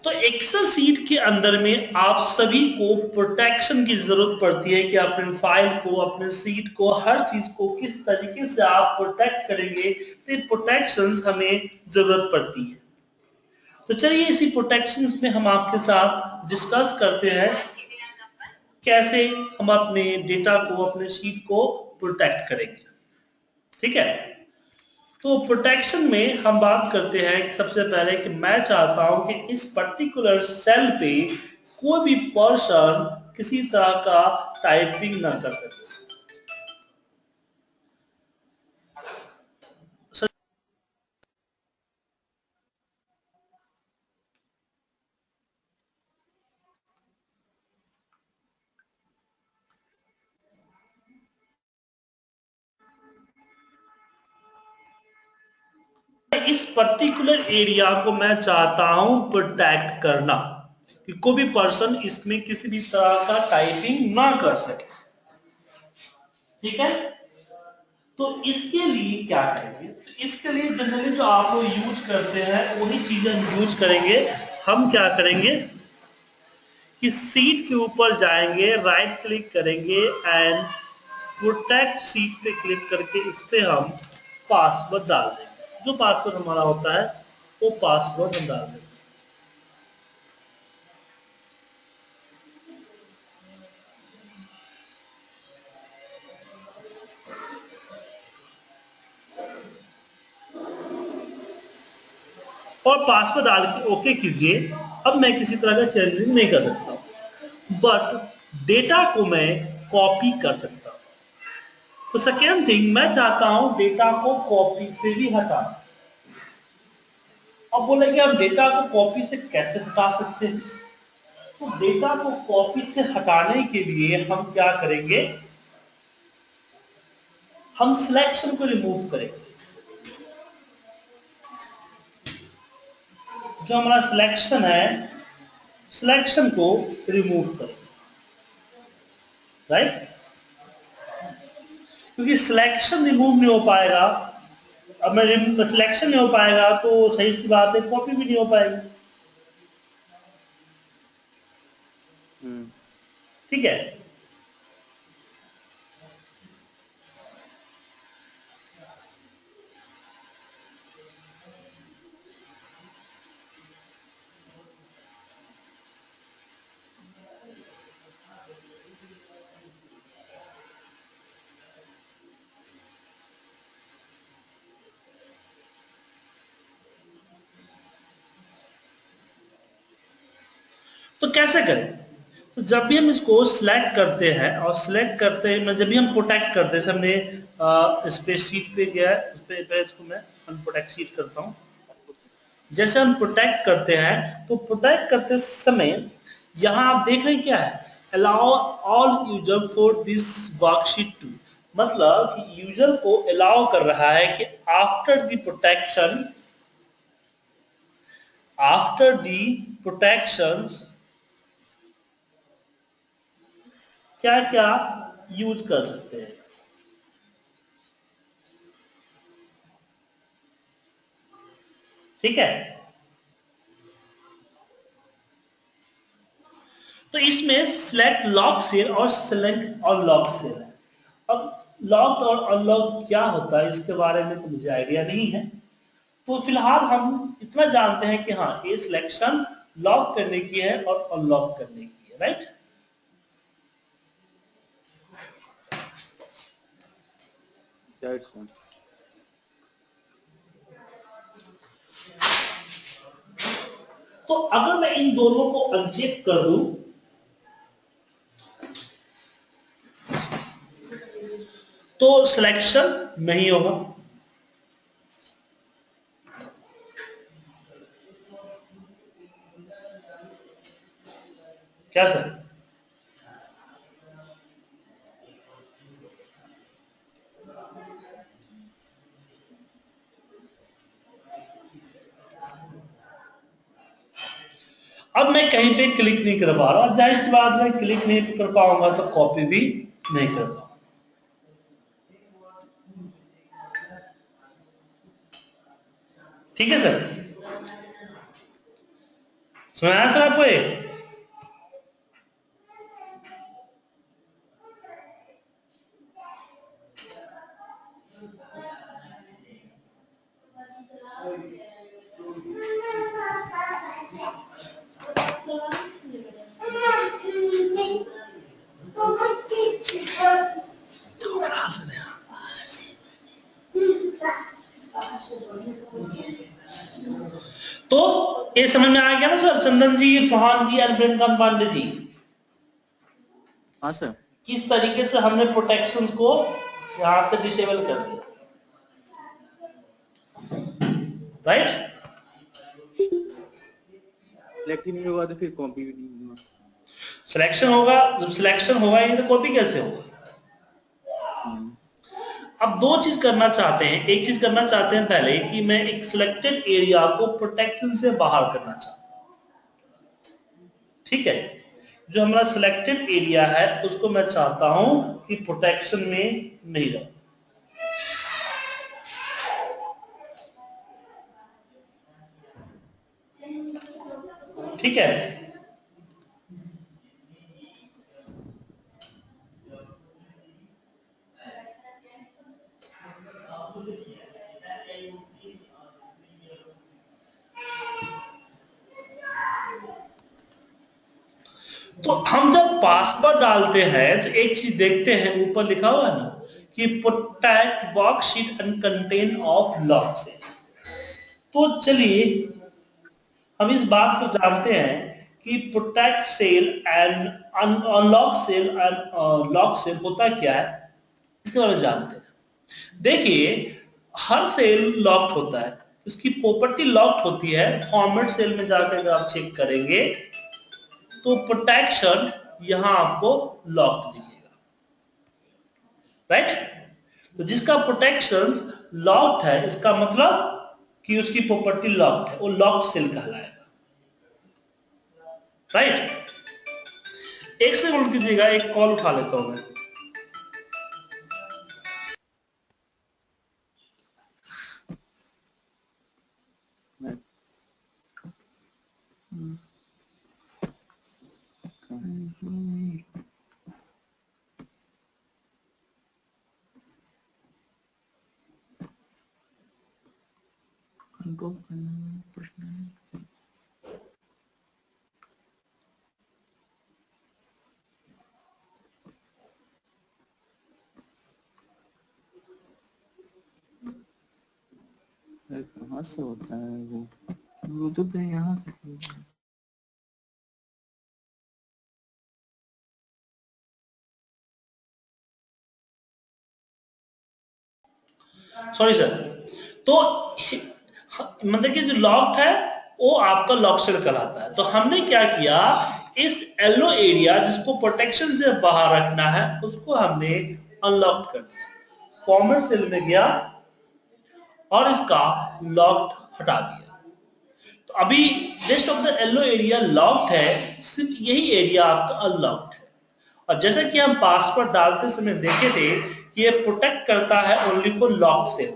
तो Excel seat के अंदर में आप सभी को प्रोटेक्शन की जरूरत पड़ती है कि अपने फाइल को, अपने सीट को, हर चीज को किस तरीके से आप प्रोटेक्ट करेंगे, तो प्रोटेक्शंस हमें जरूरत पड़ती है। तो चलिए इसी प्रोटेक्शंस में हम आपके साथ डिस्कस करते हैं कैसे हम अपने डेटा को, अपने शीट को प्रोटेक्ट करेंगे। ठीक है, तो प्रोटेक्शन में हम बात करते हैं सबसे पहले कि मैं चाहता हूं कि इस पर्टिकुलर सेल पे कोई भी पर्सन किसी तरह का टाइपिंग ना कर सके। इस पर्टिकुलर एरिया को मैं चाहता हूं प्रोटेक्ट करना कि कोई भी पर्सन इसमें किसी भी तरह का टाइपिंग ना कर सके। ठीक है, तो इसके लिए क्या करेंगे, तो इसके लिए जनरली जो आप लोग यूज करते हैं वही चीजें हम यूज करेंगे। हम क्या करेंगे कि सीट के ऊपर जाएंगे, राइट क्लिक करेंगे एंड प्रोटेक्ट सीट पे क्लिक करके इस पे हम पासवर्ड डाल देंगे। जो पासवर्ड हमारा होता है वो पासवर्ड हम डाल देंगे। और पासवर्ड डाल के ओके कीजिए। अब मैं किसी तरह का चेंजिंग नहीं कर सकता, बट डेटा को मैं कॉपी कर सकता हूं। तो सेकेंड थिंग, मैं चाहता हूं डेटा को कॉपी से भी हटा। अब बोलेंगे हम डेटा को कॉपी से कैसे हटा सकते हैं। तो डेटा को कॉपी से हटाने के लिए हम क्या करेंगे, हम सिलेक्शन को रिमूव करेंगे। जो हमारा सिलेक्शन है, सिलेक्शन को रिमूव करेंगे, राइट। क्योंकि सिलेक्शन रिमूव नहीं हो पाएगा, अब मैं सिलेक्शन नहीं हो पाएगा तो सही सी बात है कॉपी भी नहीं हो पाएगी। ठीक है, तो कैसे करें। तो जब भी हम इसको सिलेक्ट करते हैं और सिलेक्ट करते हैं, जब भी हम प्रोटेक्ट करते हैं, हमने इस पे शीट पे गया है, इस पे इसको मैं अनप्रोटेक्ट शीट करता हूँ। जैसे हम प्रोटेक्ट करते हैं तो प्रोटेक्ट करते समय यहां आप देख रहे हैं क्या है, allow all user for this worksheet to. मतलब कि यूजर को अलाउ कर रहा है कि after the protection, after the protections क्या क्या यूज कर सकते हैं। ठीक है, तो इसमें सिलेक्ट लॉक सेल और सिलेक्ट अनलॉक सेल है। अब लॉक और अनलॉक क्या होता है इसके बारे में तो मुझे आइडिया नहीं है। तो फिलहाल हम इतना जानते हैं कि हाँ, ये सिलेक्शन लॉक करने की है और अनलॉक करने की है, राइट। तो अगर मैं इन दोनों को अनचेक कर दूं तो सिलेक्शन नहीं होगा। क्या सर? अब मैं कहीं पे क्लिक नहीं कर पा रहा, जाहिर सी बात है क्लिक नहीं कर पाऊंगा तो कॉपी भी नहीं कर पाऊंगा। ठीक है सर। समझ आया सर आपको ये? तो ये समझ में आ गया ना सर, चंदन जी, इरफान जी और प्रियंका पांडे जी, हाँ सर। किस तरीके से हमने प्रोटेक्शंस को यहां से डिसेबल कर दिया, राइट? सिलेक्ट ही नहीं होगा तो फिर कॉपी भी नहीं होगा। सिलेक्शन होगा, जब सिलेक्शन होगा ही तो कॉपी कैसे होगा? अब दो चीज करना चाहते हैं, एक चीज करना चाहते हैं पहले कि मैं एक सिलेक्टेड एरिया को प्रोटेक्शन से बाहर करना चाहता हूं, ठीक है? जो हमारा सिलेक्टेड एरिया है उसको मैं चाहता हूं कि प्रोटेक्शन में नहीं रहे, ठीक है? तो हम जब पासवर्ड डालते हैं तो एक चीज देखते हैं, ऊपर लिखा हुआ है ना कि protect worksheet and content of lock से। तो चलिए हम इस बात को जानते हैं कि protect cell and unlock cell and lock cell होता क्या है, इसके बारे में जानते हैं। देखिए, हर सेल लॉक्ड होता है, उसकी प्रॉपर्टी लॉक्ड होती है। फॉर्मेट सेल में जाकर अगर आप चेक करेंगे तो प्रोटेक्शन यहां आपको लॉक्ड दिखेगा, राइट? तो जिसका प्रोटेक्शन लॉक्ड है, इसका मतलब कि उसकी प्रॉपर्टी लॉक्ड है, वो लॉक्ड सेल कहलाएगा, राइट? एक सेकंड कीजिएगा, एक कॉल उठा लेता हूं मैं। कहाँ से होता है वो? ब्लूटूथ है यहाँ से। Sorry sir. तो मतलब कि जो लॉक्ड है वो आपका लॉक सेल कहलाता है। तो हमने क्या किया, इस येलो एरिया जिसको प्रोटेक्शन से बाहर रखना है उसको हमने अनलॉक कर दिया, फॉर्मेट सेल में गया और इसका लॉक्ड हटा दिया। तो अभी rest of the yellow area locked है, सिर्फ यही एरिया आपका अनलॉक्ड है। और जैसा कि हम पासवर्ड डालते समय देखे थे कि ये प्रोटेक्ट करता है ओनली फॉर लॉक सेल,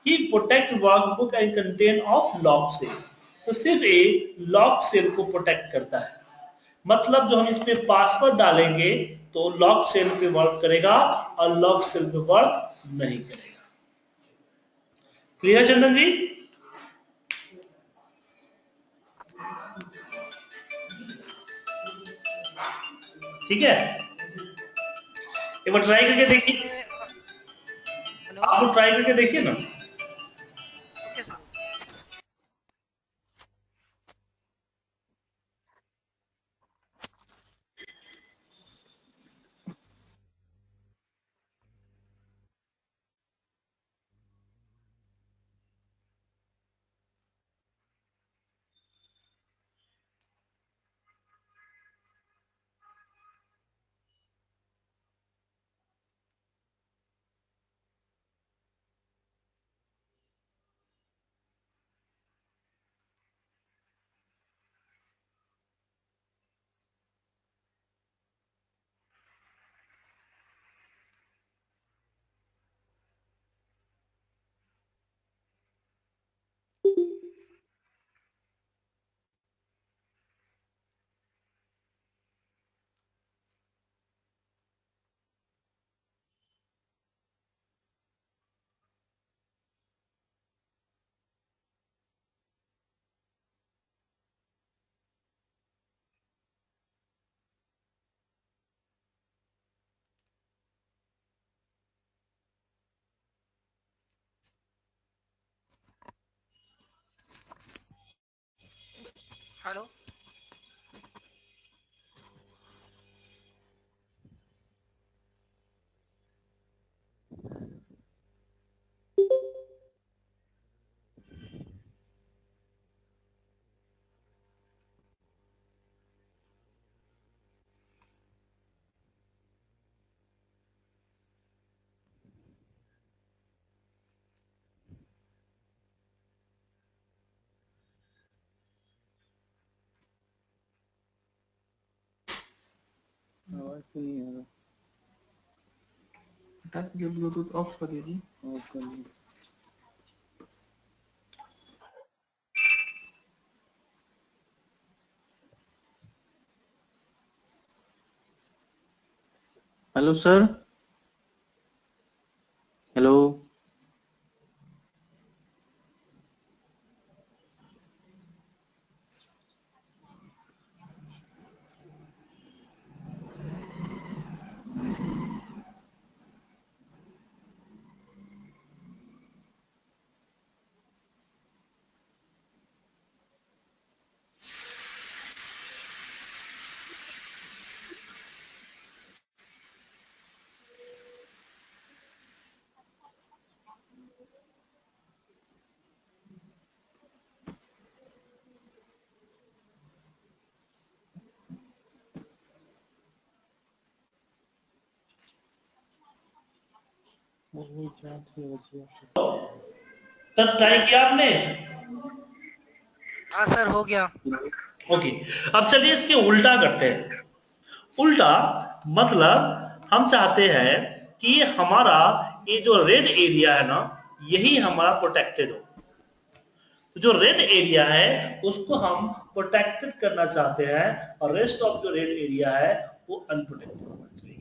ही protect workbook and content of lock cell. तो सिर्फ एक लॉक सेल को प्रोटेक्ट करता है, मतलब जो हम इस पे पासवर्ड डालेंगे तो लॉक सेल पे वर्क करेगा और लॉक सेल पे वर्क नहीं करेगा। क्लियर चंदन जी? ठीक है, एक बार ट्राई करके देखिए, हेलो। आप लोग ट्राई करके देखिए ना। Okay sir. हेलो आवाज तो नहीं आ रहा। हटा के ब्लूटूथ ऑफ कर लीजिए। ऑफ कर लीजिए। Hello sir. हेलो। तब ट्राई किया आपने? हाँ सर हो गया। ओके, अब चलिए इसके उल्टा करते हैं। उल्टा मतलब हम चाहते हैं कि हमारा ये जो रेड एरिया है ना, यही हमारा प्रोटेक्टेड हो। तो जो रेड एरिया है उसको हम प्रोटेक्टेड करना चाहते हैं और रेस्ट ऑफ जो रेड एरिया है वो अनप्रोटेक्टेड होना चाहिए।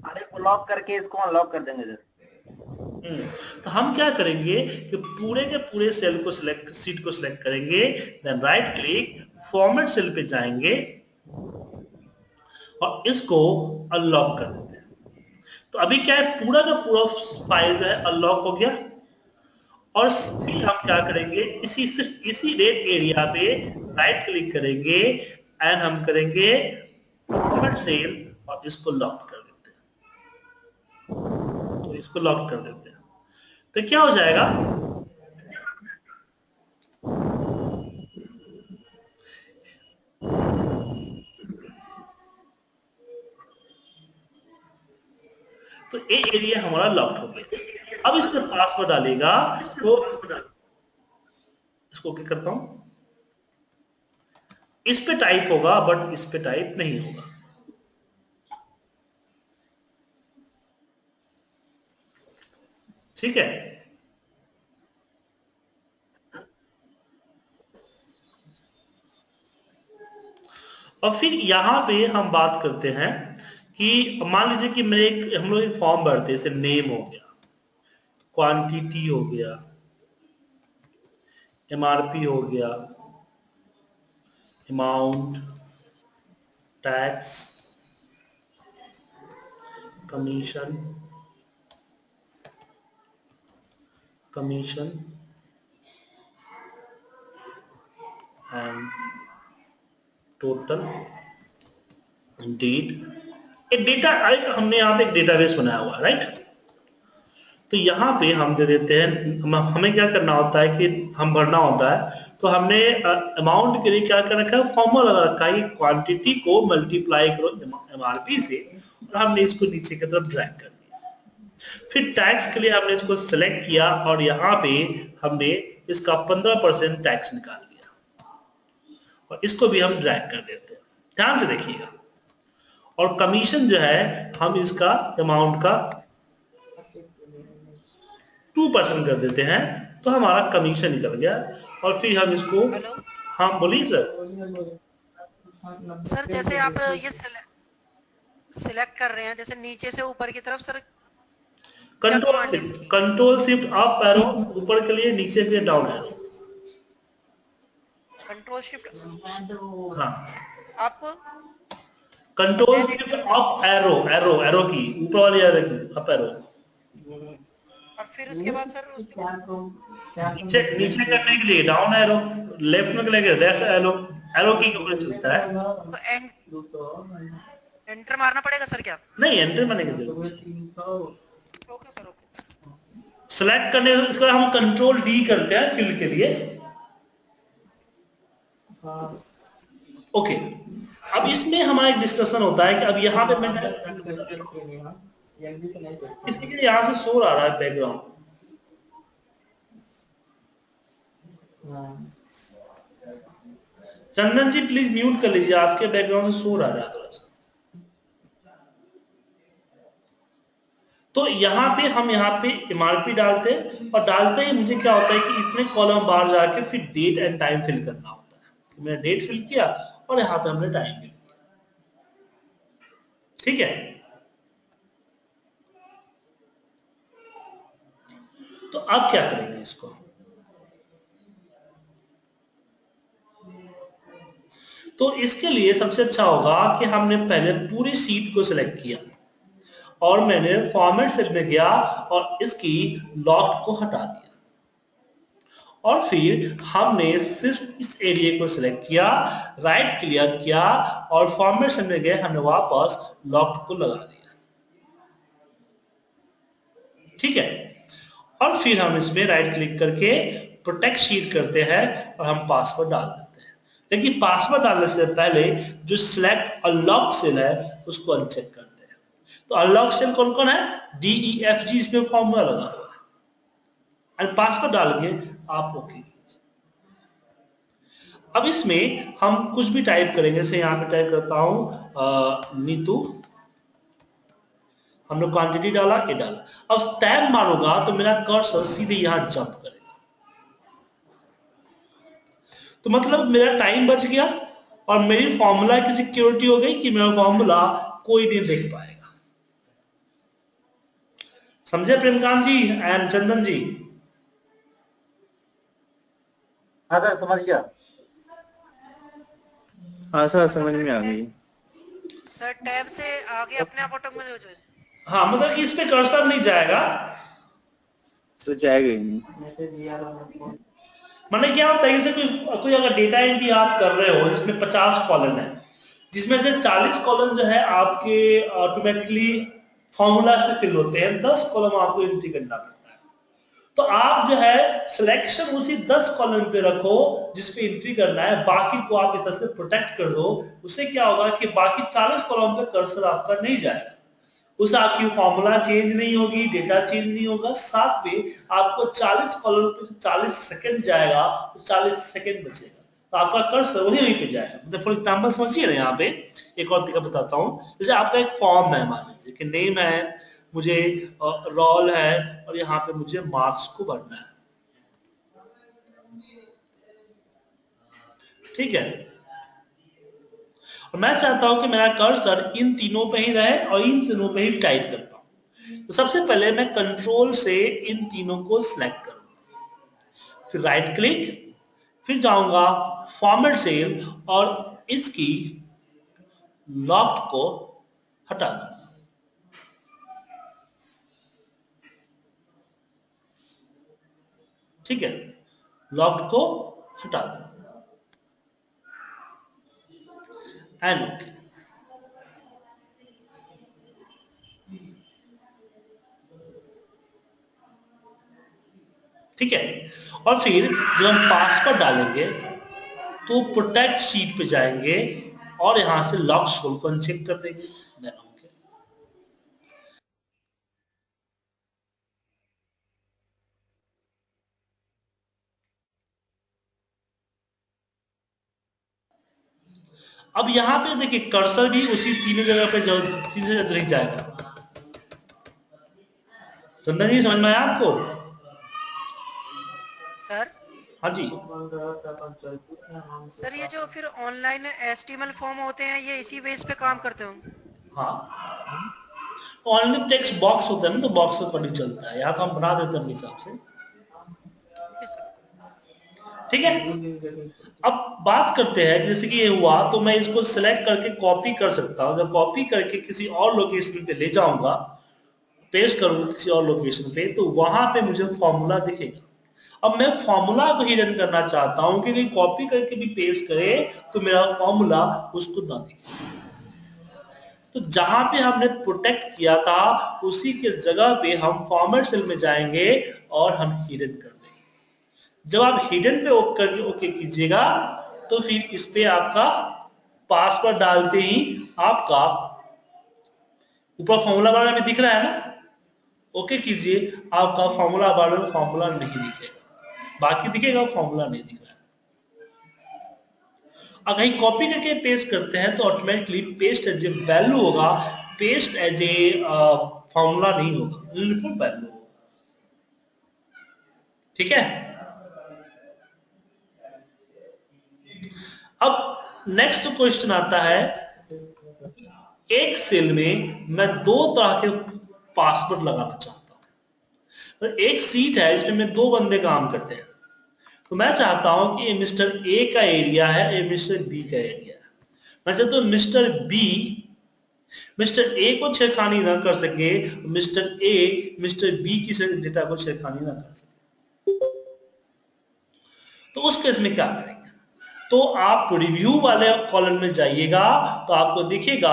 अरे को लॉक करके इसको अनलॉक कर देंगे सर। तो हम क्या करेंगे कि पूरे के पूरे सेल को सिलेक्ट, सीट को सिलेक्ट करेंगे, then right click, format cell पे जाएंगे और इसको अनलॉक कर देते हैं। तो अभी क्या है, पूरा का पूरा फाइल जो है अनलॉक हो गया। और फिर हम क्या करेंगे, इसी रेड एरिया पे राइट क्लिक करेंगे एंड हम करेंगे फॉर्मेट सेल और इसको लॉक कर देते हैं। तो इसको लॉक कर देते हैं तो क्या हो जाएगा, तो ये एरिया हमारा लॉक हो गया। अब इसमें पासवर्ड डालेगा तो इसको क्या करता हूं, इस पे टाइप होगा बट इस पे टाइप नहीं होगा। ठीक है, और फिर यहां पे हम बात करते हैं कि मान लीजिए कि हम लोग एक फॉर्म भरते हैं, जैसे नेम हो गया, क्वांटिटी हो गया, एमआरपी हो गया, amount, tax, commission and total, date. एक डेटा, हमने यहाँ पे एक डेटाबेस बनाया हुआ है, राइट। तो यहाँ पे हम दे देते हैं, हमें क्या करना होता है कि हम भरना होता है, तो हमने अमाउंट के लिए क्या कर रखा है, फॉर्मूला लगा रखा है, क्वांटिटी को मल्टीप्लाई करो एमआरपी से, और हमने इसको नीचे की तरफ ड्रैग कर दिया। फिर टैक्स के लिए हमने इसको सिलेक्ट किया और यहाँ पे हमने इसका 15% टैक्स निकाल लिया और इसको भी हम ड्रैग कर देते हैं। ध्यान से देखिएगा। और कमीशन जो है हम इसका अमाउंट का 2% कर देते हैं, तो हमारा कमीशन निकल गया। और फिर हम इसको, हेलो हाँ बोलिए सर। सर जैसे आप ये सिलेक्ट कर रहे हैं, जैसे नीचे से ऊपर की तरफ सर, क्या कमांड है इसकी? कंट्रोल शिफ्ट अप एरो ऊपर के लिए, नीचे के लिए डाउन एरो। कंट्रोल शिफ्ट हाँ, up, control shift up arrow, arrow की ऊपर वाली एरो की, अप एरो। अब फिर उसके बाद सर नीचे नीचे करने के लिए डाउन एरो, लेफ्ट में करने के लिए लेफ्ट एरो, एरो की ऊपर चलता है। एंटर मारना पड़ेगा सर क्या? नहीं, एंटर मारने की जरूरत नहीं। Okay sir, okay. सेलेक्ट करने इसके बाद हम कंट्रोल डी करते हैं फिल के लिए। ओके, अब इसमें हमारा एक डिस्कशन होता है कि अब यहाँ पे मैं किसी के यहाँ से शोर आ रहा है background. Chandan ji please mute कर लीजिए, आपके बैकग्राउंड से शोर आ रहा है थोड़ा सा। तो यहाँ पे हम यहाँ पे एमआरपी डालते हैं और डालते ही मुझे क्या होता है कि इतने कॉलम बाहर जाके फिर डेट एंड टाइम फिल करना होता है। तो मैंने डेट फिल किया और यहाँ पे हमने टाइम फिल किया। ठीक है, तो अब क्या करेंगे इसको? तो इसके लिए सबसे अच्छा होगा कि हमने पहले पूरी सीट को सिलेक्ट किया और मैंने फॉर्मेट सेल में गया और इसकी लॉक को हटा दिया और फिर हमने सिर्फ इस एरिया को सिलेक्ट किया, राइट क्लियर किया और फॉर्मेट सेल में गए, हमने वापस लॉक को लगा दिया। ठीक है, और फिर हम इसमें राइट क्लिक करके प्रोटेक्ट शीट करते हैं और हम पासवर्ड डाल देते हैं। लेकिन पासवर्ड डालने से पहले जो सिलेक्ट अनलॉक सेल है उसको अनचेक करते हैं। तो अनलॉक सेल कौन कौन है? DEFG, इसमें फॉर्मूला लगा हुआ है और पासवर्ड डाल के आप ओके कीजिए। अब इसमें हम कुछ भी टाइप करेंगे, जैसे यहाँ पे टाइप करता हूं नीतू, हमने क्वांटिटी डाला, ये डाला। अब टैब मारूंगा तो मेरा कर्सर सीधे यहां जंप करेगा, तो मतलब मेरा टाइम बच गया और मेरी फॉर्मूला की सिक्योरिटी हो गई कि मेरा फॉर्मूला कोई नहीं देख पाएगा। समझे प्रेमकांत जी एंड चंदन जी? हाँ सर, समझ गया। हाँ सर, समझ में आ गई। सर टैब से आगे अपने आप ऑटोमेटिक हो जाएगा। हाँ, मतलब कि इस पे कर्सर नहीं जाएगा, तो जाएगा ही नहीं। मतलब क्या होता है, जैसे कोई अगर डेटा एंट्री आप कर रहे हो जिसमें 50 कॉलम है, जिसमें से 40 कॉलम जो है आपके ऑटोमेटिकली फॉर्मूला से फिल होते हैं, 10 कॉलम आपको एंट्री करना पड़ता है। तो आप जो है सिलेक्शन उसी 10 कॉलम पे रखो जिसपे एंट्री करना है, बाकी को आप इस तरह से प्रोटेक्ट कर दो। उससे क्या होगा कि बाकी 40 कॉलम पे कर्सर आपका नहीं जाएगा, उस आपकी फॉर्मूला चेंज नहीं होगी, डेटा चेंज नहीं होगा, साथ में आपको 40 कॉलम पे 40 सेकंड जाएगा तो 40 सेकंड बचेगा, तो आपका कर्सर वहीं पे जाएगा। मतलब फॉर एग्जांपल समझिए ना, यहाँ पे एक और तरीका बताता हूँ। जैसे आपका एक फॉर्म है, मान लीजिए कि नेम है, मुझे रोल है और यहाँ पे मुझे मार्क्स को भरना है। ठीक है, और मैं चाहता हूं कि मेरा कर्सर इन तीनों पे ही रहे और इन तीनों पे ही टाइप कर पाऊं। तो सबसे पहले मैं कंट्रोल से इन तीनों को सिलेक्ट करूंगा, फिर राइट क्लिक, फिर जाऊंगा फॉर्मेट सेल और इसकी लॉक को हटा दूंगा। ठीक है, लॉक को हटा दूंगा एंड ओके। ठीक है, और फिर जब हम पासवर्ड डालेंगे तो प्रोटेक्ट शीट पे जाएंगे और यहां से लॉक शोल को अनचेक कर देंगे। Then okay. अब यहां पे देखिए कर्सर भी उसी तीनों जगह पे दिख जाएगा। चंदन जी समझ में आया आपको? सर हाँ जी। सर ये जो फिर ऑनलाइन HTML फॉर्म होते हैं, ये इसी बेस पे काम करते होंगे? हाँ, ऑनलाइन टेक्स्ट बॉक्स होता है ना, तो बॉक्स पर नहीं चलता है, या तो हम बना देते हैं अपने हिसाब से। ठीक है, अब बात करते हैं जैसे कि ये हुआ तो मैं इसको सिलेक्ट करके कॉपी कर सकता हूँ। जब कॉपी करके किसी और लोकेशन पे ले जाऊंगा पेस्ट करूंगा किसी और लोकेशन पे तो वहां पे मुझे फॉर्मूला दिखेगा। अब मैं फॉर्मूला को हिडन करना चाहता हूं कि कहीं कॉपी करके भी पेस्ट करे तो मेरा फॉर्मूला उसको ना दिखे। तो जहां पे हमने प्रोटेक्ट किया था उसी के जगह पे हम फॉर्मेट सेल में जाएंगे और हम हिडन कर देंगे। जब आप हिडन पे ओके कीजिएगा तो फिर इस पे आपका पासवर्ड डालते ही आपका ऊपर फॉर्मूला बार में दिख रहा है ना, ओके कीजिए, आपका फॉर्मूला बार में फॉर्मूला नहीं दिखेगा, बाकी दिखेगा फॉर्मूला नहीं दिख रहा है। अगर कहीं कॉपी करके पेस्ट करते हैं तो automatically paste as a value होगा, पेस्ट एज ए फॉर्मूला नहीं होगा, यूनिफॉर्म वैल्यू होगा। ठीक है। अब नेक्स्ट क्वेश्चन आता है, एक सेल में मैं दो तरह के पासवर्ड लगाना चाहता हूं। तो एक सीट है इसमें मैं दो बंदे काम करते हैं, तो मैं चाहता हूं कि ये मिस्टर ए का एरिया है, ये मिस्टर बी का एरिया है। मैं चाहता हूं मिस्टर ए को छेड़खानी ना कर सके, मिस्टर ए मिस्टर बी की डेटा को छेड़खानी ना कर सके। तो उस केस में क्या करेंगे? तो आप रिव्यू वाले कॉलम में जाइएगा तो आपको दिखेगा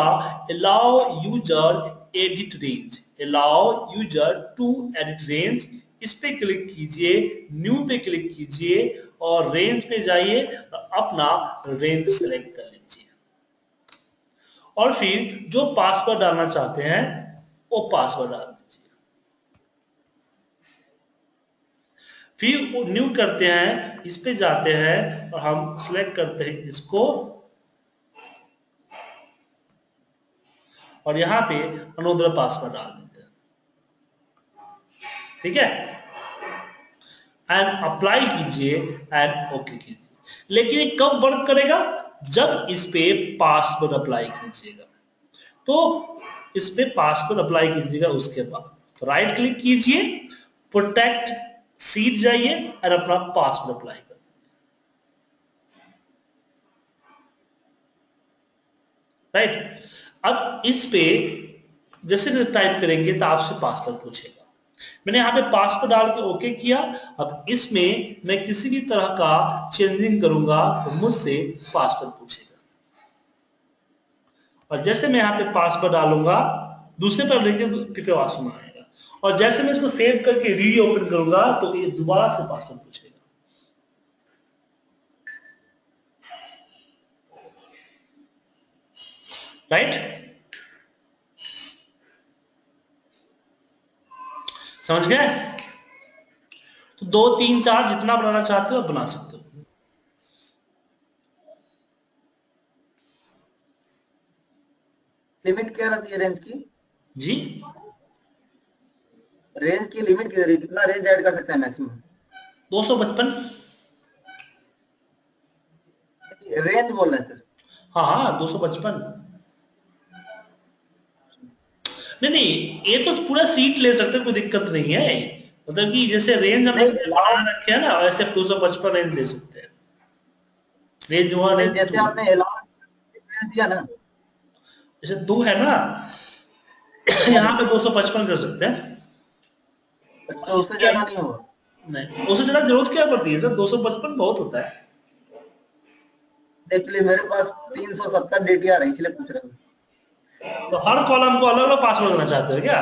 allow user edit range, allow user to edit range. इस पे क्लिक कीजिए, न्यू पे क्लिक कीजिए और रेंज पे जाइए, अपना रेंज सेलेक्ट कर लीजिए और फिर जो पासवर्ड डालना चाहते हैं वो पासवर्ड डाल दीजिए। फिर न्यू करते हैं, इस पे जाते हैं और हम सिलेक्ट करते हैं इसको और यहां पे अनदर पासवर्ड डाल देते हैं। ठीक है, एंड अप्लाई कीजिए एंड ओके कीजिए। लेकिन ये कब वर्क करेगा? जब इस पे पासवर्ड अप्लाई कीजिएगा। तो इस पे पासवर्ड अप्लाई कीजिएगा, उसके बाद राइट क्लिक कीजिए, प्रोटेक्ट सीट जाइए और अपना पासवर्ड अप्लाई कर राइट। अब इस पे जैसे टाइप करेंगे तो आपसे पासवर्ड पूछेगा। मैंने यहाँ पे पासवर्ड डाल के ओके किया। अब इसमें मैं किसी भी तरह का चेंजिंग करूंगा तो मुझसे पासवर्ड पूछेगा और जैसे मैं यहाँ पे पासवर्ड डालूंगा दूसरे पर लेके पिपे वॉशरूम आएगा और जैसे मैं इसको सेव करके री ओपन करूंगा तो ये दोबारा से पासवर्ड पूछेगा। राइट, समझ गए? तो 2 3 4 जितना बनाना चाहते हो आप बना सकते हो। लिमिट क्या रहती है रेंज की? जी, रेंज की लिमिट कितना रेंज ऐड कर सकते हैं मैक्सिमम? 255। रेंज बोल रहे हैं सर। हाँ 255। नहीं ये तो पूरा सीट ले सकते, कोई दिक्कत नहीं है। मतलब कि जैसे रेंज हमने बना रखे है ना वैसे 255 रेंज ले सकते हैं। रेंज वन रेंज जैसे आपने अलाउ दिया ना, जैसे 2 है ना यहाँ पे 255 कर सकते हैं। तो उससे ज्यादा नहीं होगा? नहीं उससे ज्यादा जरूरत क्या पड़ती है सर, 255 बहुत होता है। एक्चुअली मेरे पास 370 DTR है इसलिए पूछ रहा हूँ। तो हर कॉलम को अलग अलग पासवर्ड देना चाहते हो क्या?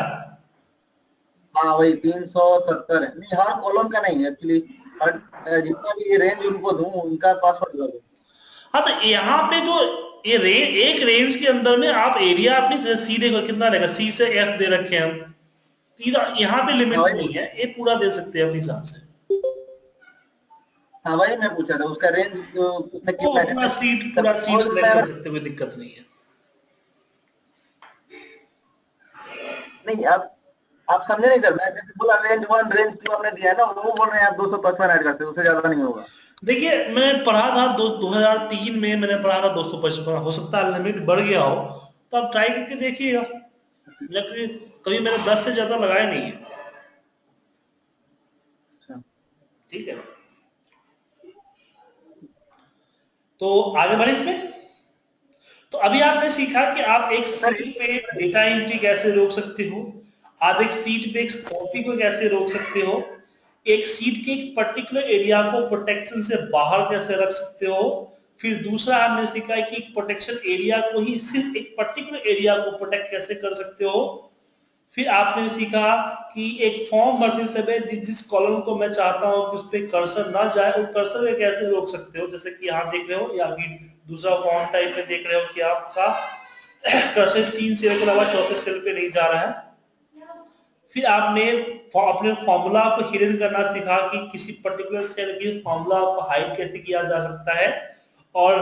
हाँ वही 370 है। नहीं हर कॉलम का नहीं एक्चुअली, हर जितना भी रेंज उनको दूं उनका पासवर्ड अलग है। हाँ तो यहाँ पे जो ये एक रेंज के अंदर में आप एरिया अपनी सी देखो कितना रहेगा, सी से एफ दे रखे हैं हम, यहाँ पे लिमिट नहीं है, ये पूरा दे सकते हैं अपने हिसाब से। हाँ वही मैं पूछा था उसका रेंज उसमें कितना है? पूरा सीट सेलेक्ट कर सकते, कोई दिक्कत नहीं है। नहीं आप समझे नहीं सर, मैं जैसे बोला रेंज 1 रेंज 2 आपने दिया है ना, वो बोल रहे हैं आप 255 ऐड करते हैं, उससे ज्यादा नहीं होगा। देखिए मैं पढ़ा था 2003 में मैंने पढ़ा था 255, हो सकता है लिमिट बढ़ गया हो तो आप ट्राई करके देखिएगा, लेकिन कभी मैंने 10 से ज्यादा लगाया नहीं है। ठीक है, तो आगे बढ़े इसमें। तो अभी आपने सीखा कि आप एक सीट पे डेटा एंट्री कैसे रोक सकते हो, आप एक सीट पे एक कॉपी को कैसे रोक सकते हो, एक सीट के एक पर्टिकुलर एरिया को प्रोटेक्शन से बाहर कैसे रख सकते हो, फिर दूसरा हमने सीखा है कि प्रोटेक्शन एरिया को ही सिर्फ एक पर्टिकुलर एरिया को प्रोटेक्ट कैसे कर सकते हो। फिर आपने सीखा कि एक फॉर्म भरते समय जिस कॉलम को मैं चाहता हूं कि उस पर कर्सर ना जाए, वो कर्सर को कैसे रोक सकते हो, जैसे कि यहाँ देख रहे हो या फिर दूसरा फॉर्म टाइप में देख रहे हो कि आपका कर्सर 3 सेल के अलावा चौथे सेल पे नहीं जा रहा है। फिर आपने अपने फॉर्मूला को हिडन करना सीखा कि किसी पर्टिकुलर सेल की फॉर्मूला को हाइड कैसे किया जा सकता है। और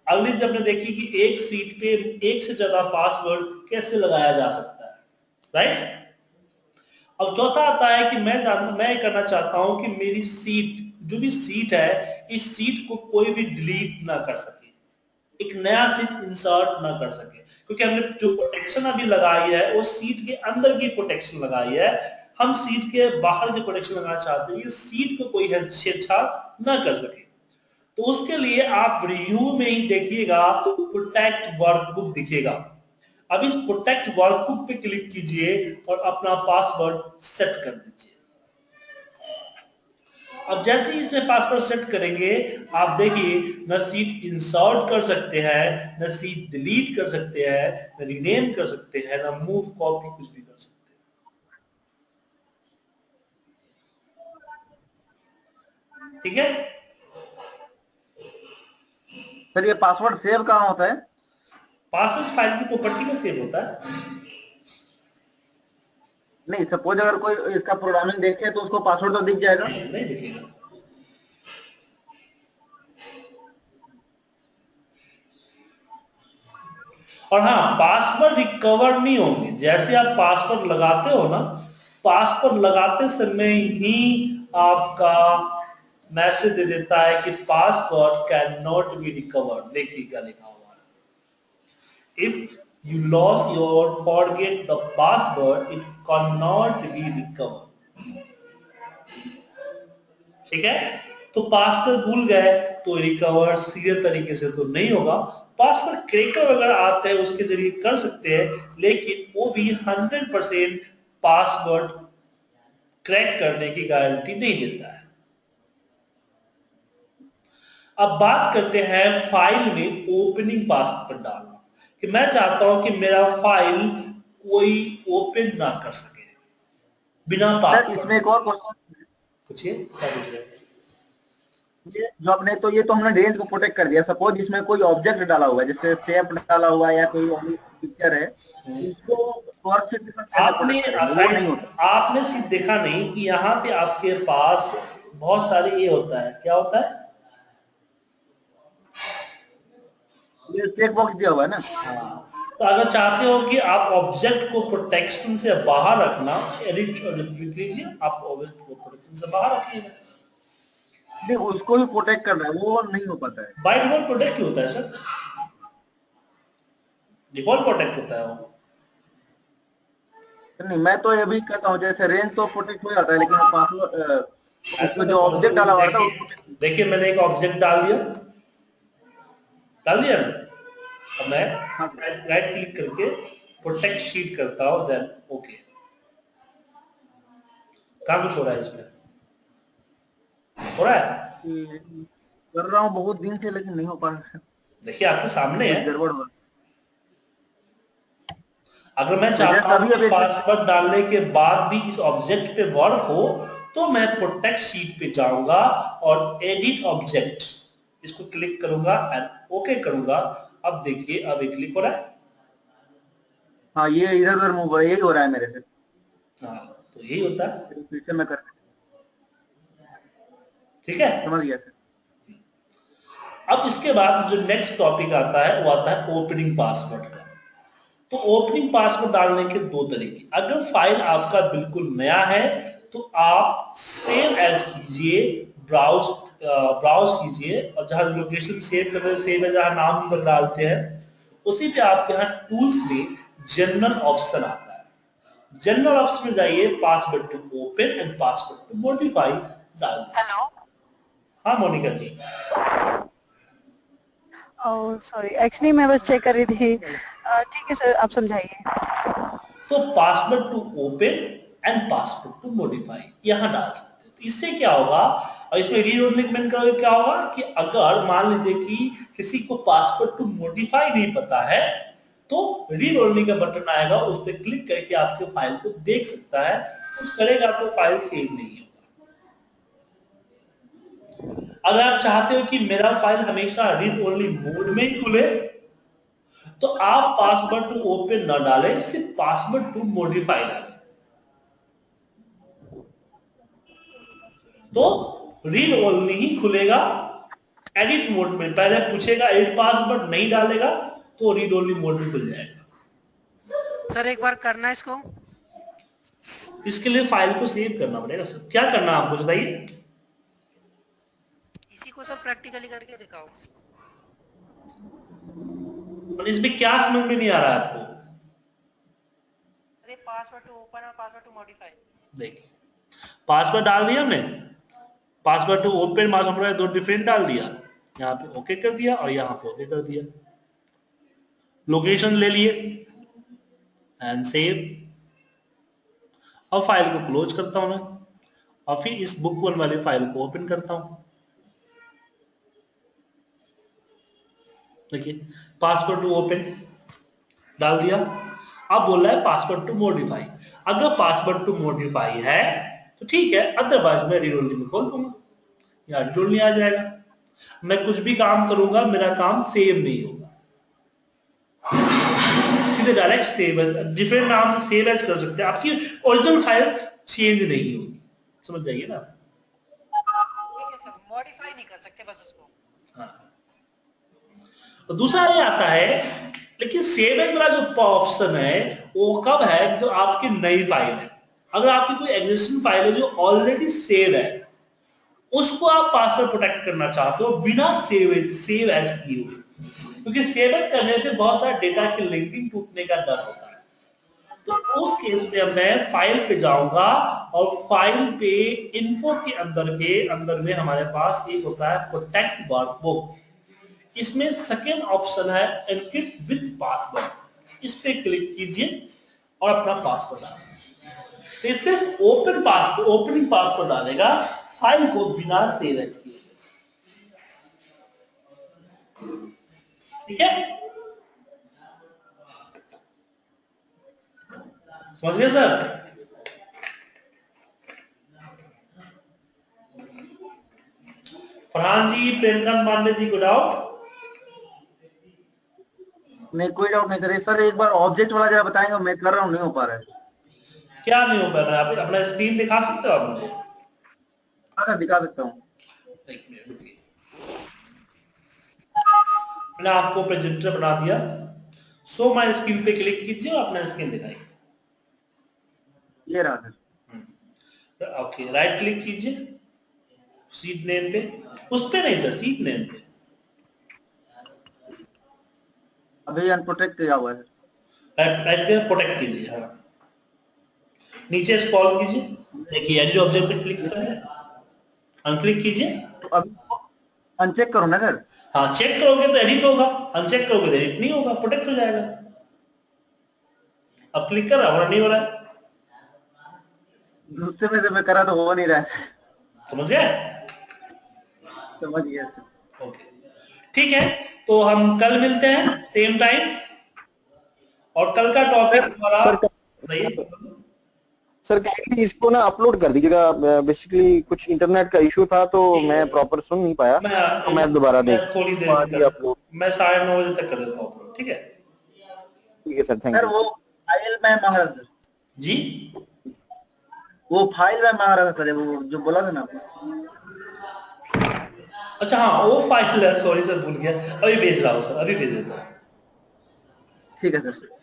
अगली जब हमने देखी कि एक सीट पे एक से ज्यादा पासवर्ड कैसे लगाया जा सकता है, राइट। अब चौथा आता है कि मैं करना चाहता हूं कि मेरी सीट, जो भी सीट है, इस सीट को कोई भी डिलीट ना कर सके, एक नया सीट इंसर्ट ना कर सके, क्योंकि हमने जो प्रोटेक्शन अभी लगाई है वो सीट के अंदर की प्रोटेक्शन लगाई है। हम सीट के बाहर की प्रोटेक्शन लगाना चाहते हैं, ये सीट को कोई छेड़छाड़ ना कर सके। तो उसके लिए आप रिव्यू में ही देखिएगा प्रोटेक्ट वर्कबुक दिखेगा। अब इस प्रोटेक्ट वर्कबुक पे क्लिक कीजिए और अपना पासवर्ड सेट कर दीजिए। अब जैसे ही इसमें पासवर्ड सेट करेंगे, आप देखिए न सीट इंसर्ट कर सकते हैं, न सीट डिलीट कर सकते हैं, न रीनेम कर सकते हैं, न मूव कॉपी कुछ भी कर सकते हैं। ठीक है सर, ये पासवर्ड सेव कहाँ होता है? पासवर्ड फाइल की प्रॉपर्टी में सेव होता है। नहीं, सपोज अगर कोई इसका प्रोग्रामिंग देखे तो उसको पासवर्ड तो दिख जाएगा। नहीं दिखेगा। और हाँ, पासवर्ड रिकवर नहीं होंगे। जैसे आप पासवर्ड लगाते हो ना, पासवर्ड लगाते समय ही आपका मैसेज दे देता है कि password can not be recovered. देखिए क्या लिखा हुआ है, if you loss your forget the password it can not be recovered. ठीक है, तो पासवर्ड भूल गए तो रिकवर सीधे तरीके से तो नहीं होगा। पासवर्ड क्रैकर वगैरह आते हैं उसके जरिए कर सकते हैं, लेकिन वो भी 100% पासवर्ड क्रैक करने की गारंटी नहीं देता है। अब बात करते हैं फाइल में ओपनिंग पासवर्ड डालना, कि मैं चाहता हूं कि मेरा फाइल कोई ओपन ना कर सके बिना पासवर्ड। इसमें एक और क्वेश्चन पूछिए, क्या पूछ रहे हैं? ये जो आपने, तो ये तो हमने रेंज को प्रोटेक्ट कर दिया। सपोज इसमें कोई ऑब्जेक्ट डाला हुआ है, जैसे शेप डाला हुआ है या कोई पिक्चर है, इसको आपने सिर्फ देखा नहीं कि यहाँ पे आपके पास बहुत सारे ये होता है, क्या होता है, ये चेक बॉक्स दिया हुआ है ना। तो अगर चाहते हो कि आप ऑब्जेक्ट को प्रोटेक्शन से बाहर रखना, एडिट कीजिए, आप ऑब्जेक्ट को प्रोटेक्शन से बाहर रखिएगा। नहीं, उसको भी प्रोटेक्ट करना है, वो नहीं हो पाता है। बाय डिफॉल्ट प्रोटेक्ट क्यों होता है सर? डिफॉल्ट प्रोटेक्ट होता है वो। नहीं, मैं तो ये भी कहता हूँ जैसे रेंज तो प्रोटेक्ट हो जाता है, लेकिन पासवर्ड इसमें जो ऑब्जेक्ट डाला हुआ था, देखिए मैंने एक ऑब्जेक्ट डाल दिया ना। अब मैं राइट क्लिक करके प्रोटेक्ट शीट करता हूं, देन ओके। कहां कुछ हो रहा है इसमें? हो रहा है? कर रहा हूँ बहुत दिन से, लेकिन नहीं हो पा रहा। देखिए आपके सामने है, गड़बड़ हो। अगर मैं चाहता हूं कि पासवर्ड डालने के बाद भी इस ऑब्जेक्ट पे वर्क हो, तो मैं प्रोटेक्ट शीट पे जाऊंगा और एडिट ऑब्जेक्ट इसको क्लिक करूंगा एंड ओके करूंगा। अब देखिए, अब ये क्लिक हो रहा है। हाँ, ये इधर उधर मूव हो रहा है, यही हो रहा है मेरे से। हाँ, तो यही होता है। फिर से मैं कर, ठीक है, समझ गया सर। अब इसके बाद जो नेक्स्ट टॉपिक आता है वो आता है ओपनिंग पासवर्ड का। तो ओपनिंग पासवर्ड डालने के दो तरीके। अगर फाइल आपका बिल्कुल नया है तो आप सेव एज कीजिए, ब्राउज कीजिए, और जहां लोकेशन सेव कर रहे हैं, सेव है जहां नाम नंबर डालते हैं, उसी पे आपके यहाँ टूल्स में जनरल ऑप्शन आता है। जनरल ऑप्शन में जाइए, password to open and password to modify डाल दीजिए। हेलो, हाँ Monica ji. Oh sorry, actually मैं बस चेक कर रही थी। ठीक है सर, आप समझाइए। तो password to open and password to modify यहां डाल सकते हो। तो इससे क्या होगा, और इसमें रीड ओनली कमेंट करोगे क्या होगा कि अगर मान लीजिए कि किसी को पासवर्ड टू मॉडिफाई नहीं पता है तो रीड ओनली का बटन आएगा, उस पर क्लिक करके आपके फाइल को देख सकता है, कुछ करेगा तो फाइल सेव नहीं होगा। अगर आप चाहते हो कि मेरा फाइल हमेशा रीड ओनली मोड में ही खुले तो आप पासवर्ड टू ओपन न डालें, सिर्फ पासवर्ड टू मॉडिफाई डालें। तो रीड ओनली ही खुलेगा एडिट मोड में। पहले पूछेगा एडिट पासवर्ड, नहीं डालेगा तो रीड ओनली मोड में खुल जाएगा। सर एक बार करना है इसको। इसके लिए फाइल को सेव करना पड़ेगा सर। क्या करना है आपको बताइए? इसी को सब प्रैक्टिकली करके दिखाओ। इसमें क्या समझ में नहीं आ रहा है आपको? अरे पासवर्ड टू ओपन और पासवर्ड टू मॉडिफाई। देखिए पासवर्ड डाल दिया हमने, पासवर्ड टू ओपन हमने दो डिफरेंट डाल दिया, यहाँ पे ओके कर दिया और यहाँ पे ओके कर दिया, लोकेशन ले लिए एंड सेव। अब फाइल को क्लोज करता हूं मैं और फिर इस बुक वन वाली फाइल को ओपन करता हूं। देखिए पासवर्ड टू ओपन डाल दिया, अब बोल रहा है पासवर्ड टू मॉडिफाई। अगर पासवर्ड टू मॉडिफाई है तो ठीक है, अदरवाइज मैं रीड ओनली में खोल दूंगा, यहाँ रीड ओनली आ जाएगा। मैं कुछ भी काम करूंगा मेरा काम सेव नहीं होगा, सीधे डायरेक्ट सेव एज, डिफरेंट नाम से सेव एज कर सकते हैं, आपकी ओरिजिनल फाइल चेंज नहीं होगी। समझ जाइए ना, मॉडिफाई नहीं कर सकते बस उसको। हाँ। तो दूसरा ये आता है, लेकिन सेव एज वाला जो ऑप्शन है वो कब है, जो आपकी नई फाइल है। अगर आपकी कोई एग्जिस्टिंग फाइल है जो ऑलरेडी सेव है, उसको आप पासवर्ड प्रोटेक्ट करना चाहते हो बिना सेव एज किए हुए, क्योंकि सेव एज करने से बहुत सारा डेटा की लिंकिंग टूटने का डर होता है। तो उस केस में मैं फाइल पे जाऊंगा और फाइल पे इन्फो के अंदर में हमारे पास एक होता है प्रोटेक्ट वर्कबुक। इसमें सेकेंड ऑप्शन है एनक्रिप्ट विद पासवर्ड, इस पे क्लिक कीजिए और अपना पासवर्ड डालिए। तो सिर्फ ओपनिंग पासवर्ड डालेगा, फाइल को बिना सेव एज किए। ठीक है, समझ गए सर? फरहान जी, प्रेमकांत पांडे जी, गुड आउट। नहीं कोई डाउट नहीं करे सर, एक बार ऑब्जेक्ट वाला जरा बताएंगे, मैं कर रहा हूँ, नहीं हो पा रहा है। क्या नहीं हो पा रहा है? आप अपना स्क्रीन दिखा सकते हो आप मुझे? हाँ सर दिखा सकता हूँ। एक मिनट रुकिए, मैंने आपको प्रेजेंटर बना दिया। सो माय स्क्रीन पे क्लिक कीजिए और अपना स्क्रीन दिखाइए। ये रहा सर। ओके, राइट क्लिक कीजिए सीट नेम पे, उस पे नहीं सर, सीट नेम पे। अभी अनप्रोटेक्ट किया हुआ है। राइट पे प्रोटेक्ट कीजिए, हाँ नीचे स्क्रॉल कीजिए, देखिए एडिट ऑब्जेक्ट पे क्लिक करें, अनक्लिक कीजिए। तो अभी अनचेक करो ना सर। हाँ चेक करोगे तो एडिट होगा, अनचेक करोगे तो एडिट नहीं होगा, प्रोटेक्ट हो जाएगा। अब क्लिक कर रहा हूँ, नहीं हो रहा है। दूसरे में से मैं करा तो हो नहीं रहा है। समझ गए? समझ गया सर। ओके ठीक है, तो हम कल मिलते हैं सेम टाइम, और कल का टॉपिक हमारा सर काइंडली इसको ना अपलोड कर दीजिएगा। बेसिकली कुछ इंटरनेट का इशू था तो मैं प्रॉपर सुन नहीं पाया, तो मैं दोबारा थोड़ी देर अपलोड, मैं 9:30 बजे तक कर देता हूँ। ठीक है, ठीक है सर, थैंक यू। सर वो फाइल मैं मांग रहा था जी, वो फाइल मैं मांग रहा था सर, वो जो बोला था ना। अच्छा हाँ वो फाइल है, सॉरी सर भूल गया, अभी भेज रहा हूँ सर, अभी भेज देता हूँ। ठीक है सर।